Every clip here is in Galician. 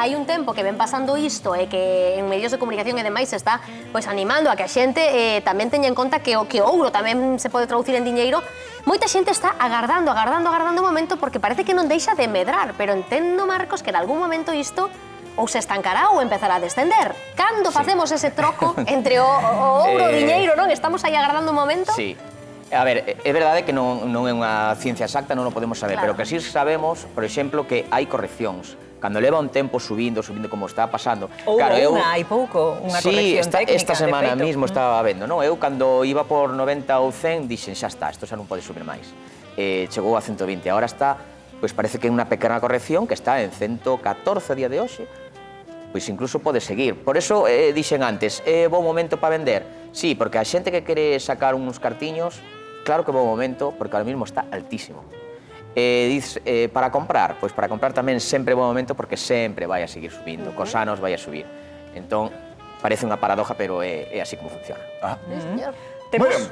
hai un tempo que ven pasando isto e que en medios de comunicación e demais se está animando a que a xente tamén teña en conta que o ouro tamén se pode traducir en diñeiro, moita xente está agardando o momento porque parece que non deixa de medrar, pero entendo, Marcos, que en algún momento isto ou se estancará ou empezará a descender. Cando facemos ese troco entre o ouro e o diñeiro, non? Estamos aí agardando un momento? Sí. A ver, é verdade que non é unha ciencia exacta, non o podemos saber, pero que sí sabemos, por exemplo, que hai correccións. Cando leva un tempo subindo como está pasando... Ou hai pouco, unha corrección técnica. Sí, esta semana mismo estaba vendo, non? Eu, cando iba por 90 ou 100, dixen, xa está, isto xa non pode subir máis. Chegou a 120, agora está, pois parece que é unha pequena corrección que está en 114 a día de hoxe, pois incluso pode seguir. Por eso, dixen antes, é bo momento para vender? Sí, porque a xente que quere sacar uns cartiños, claro que é bo momento, porque ahora mismo está altísimo. Para comprar? Pois para comprar tamén sempre é bo momento, porque sempre vai a seguir subindo, cos anos vai a subir. Entón, parece unha paradoja, pero é así como funciona.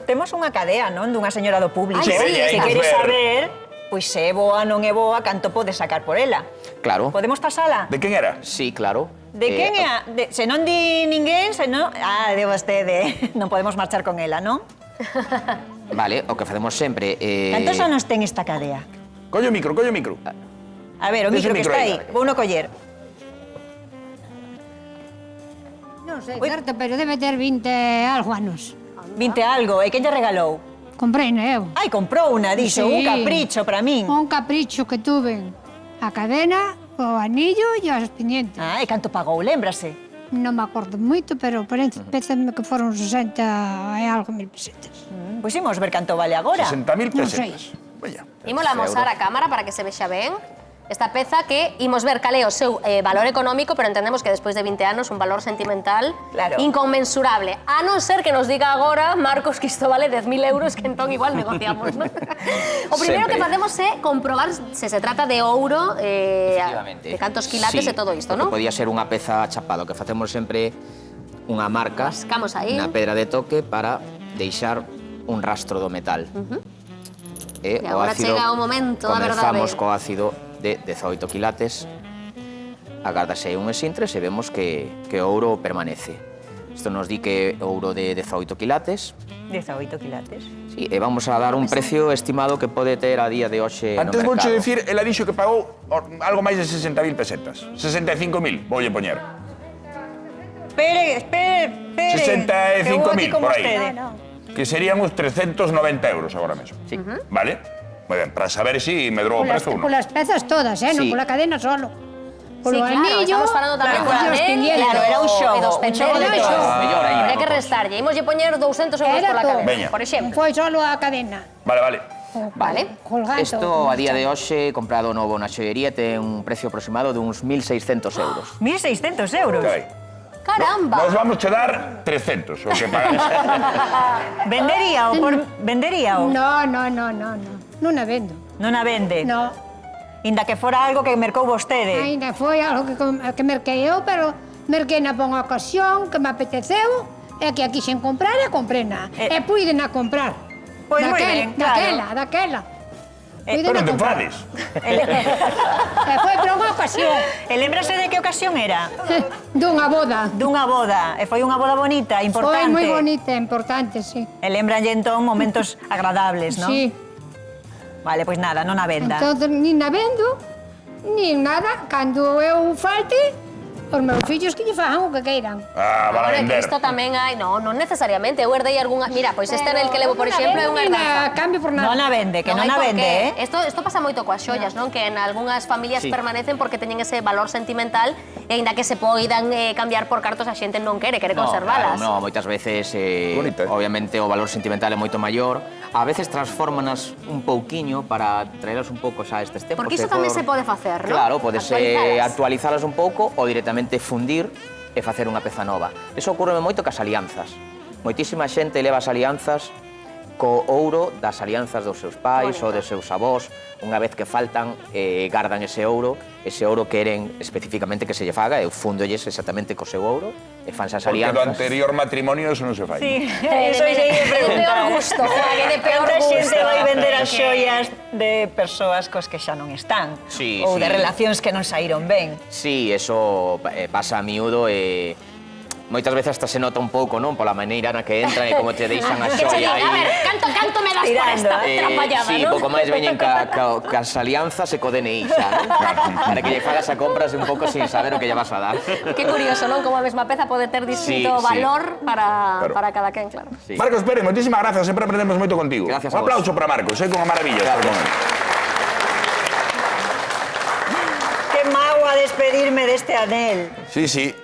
Temos unha cadea, non? Dunha señora do público que quere saber, pois se é boa, non é boa, canto pode sacar por ela. Claro. Podemos tasala? De quen era? Sí, claro. De quen é? Se non di ninguén, se non... Ah, de vostede. Non podemos marchar con ela, non? Vale, o que facemos sempre... Cantos anos ten esta cadea? Collo o micro, collo o micro. A ver, o micro que está aí. Vou no coller. Non sei, certo, pero debe ter 20 algo anos. 20 algo. E quen lle regalou? Comprei, eu. Ai, comprou unha, dixo, un capricho para min. Un capricho que tuve. A cadena, o anillo e os pendientes. Ah, e canto pagou, lémbrase? Non me acordo moito, pero parece que foron 60 e algo mil pesetas. Pois imos ver canto vale agora. 60.000 Non pesetas. sei. Ímola mostrar a cámara para que se vexa ben. Esta peza que imos ver cal é o seu valor económico, pero entendemos que despois de 20 anos un valor sentimental inconmensurable. A non ser que nos diga agora, Marcos, que isto vale 10.000 euros, que entón igual negociamos, non? O primeiro que facemos é comprobar se se trata de ouro, de cantos quilates e todo isto, non? Podía ser unha peza chapada, o que facemos sempre unha marca na pedra de toque para deixar un rastro do metal. E agora chega o momento da verdade. Comenzamos co ácido de 18 quilates, agárdase un esintres e vemos que o ouro permanece. Isto nos di que é ouro de 18 quilates. 18 quilates. Sí, e vamos a dar un precio estimado que pode ter a día de hoxe no mercado. Antes vouche dicir, ela dixo que pagou algo máis de 60.000 pesetas. 65.000, voulle poñer. Espere. 65.000, por aí. Que serían uns 390 euros agora mesmo. Sí. Vale? Moi ben, para saber si medrou o prezo ou non. Polas pezas todas, non pola cadena solo. Polo anillo... Estamos falando tamén do anel. Claro, era un xogo. E dos pendentes. Habría que restarlle. Imos lle poñer 200 euros pola cadena, por exemplo. Foi solo a cadena. Vale. Isto a día de hoxe, comprado novo na xoiería, ten un precio aproximado de uns 1.600 euros. 1.600 euros? Caramba! Nos vamos a dar 300, o que pagas. Vendería o? No. Non a vendo. Non a vende? No. Inda que fora algo que mercou vostede? Ainda foi algo que merquei eu, pero merquei na bona ocasión, que me apeteceu, e que aquí sen comprar e comprena. E puiden a comprar. Pois moi ben, claro. Daquela. Pero te enfades. E foi para unha ocasión. E lembrase de que ocasión era? Dunha boda. Dunha boda. E foi unha boda bonita, importante. Foi moi bonita, importante, sí. E lembranlle entón momentos agradables, non? Sí. Vale, pois nada, non a venda. Entón, nin a vendo, nin nada. Cando eu falte, os meus fillos que lle fagan o que queiran. Para vender. Isto tamén hai... Non necesariamente. Eu herdei algunha... Mira, pois este anel que levo, por exemplo, é unha herdanza. Cambio por nada. Non a vende, que non a vende, Isto pasa moito coas xollas, non? Que en algunhas familias permanecen porque teñen ese valor sentimental e aínda que se poidan cambiar por cartos, a xente non quere conservalas. Non, moitas veces, obviamente, o valor sentimental é moito maior. A veces transfórmanas un pouquiño para traelas un pouco xa a estes tempos. Porque iso tamén se pode facer, non? Claro, podese actualizalas un pouco ou directamente fundir e facer unha peza nova. Eso ocurre moito cas alianzas. Moitísima xente leva as alianzas co ouro das alianzas dos seus pais ou dos seus avós. Unha vez que faltan, gardan ese ouro queren especificamente que se lle faga, eu fúndolles exactamente co seu ouro, e fanse as Porque do alianzas. anterior matrimonio eso non se fai. Sí, De eso é de peor preguntar. gusto, Juan, de peor Canta gusto. xente vai vender as xoias de persoas cos que xa non están. Sí, Ou sí. de relacións que non saíron ben. Sí, eso pasa a miúdo e moitas veces hasta se nota un pouco, non? Pola maneira na que entran e como te deixan a Que che xoia diga, a ver, aí. canto me das por Tirando, esta eh. trapallada, Sí, non? pouco máis veñen cas alianzas e co DNI xa, non? Para que lle fagas a compras un pouco sin saber o que lle vas a dar. Qué curioso, non? Como a mesma peza pode ter distinto Sí, sí. valor Claro. para cada quen, claro. Sí. Marcos Pérez, moitísimas grazas, sempre aprendemos moito contigo. Gracias Un a vos. aplauso para Marcos, con unha maravilla estar con él. Que mau a despedirme deste anel. Sí, sí.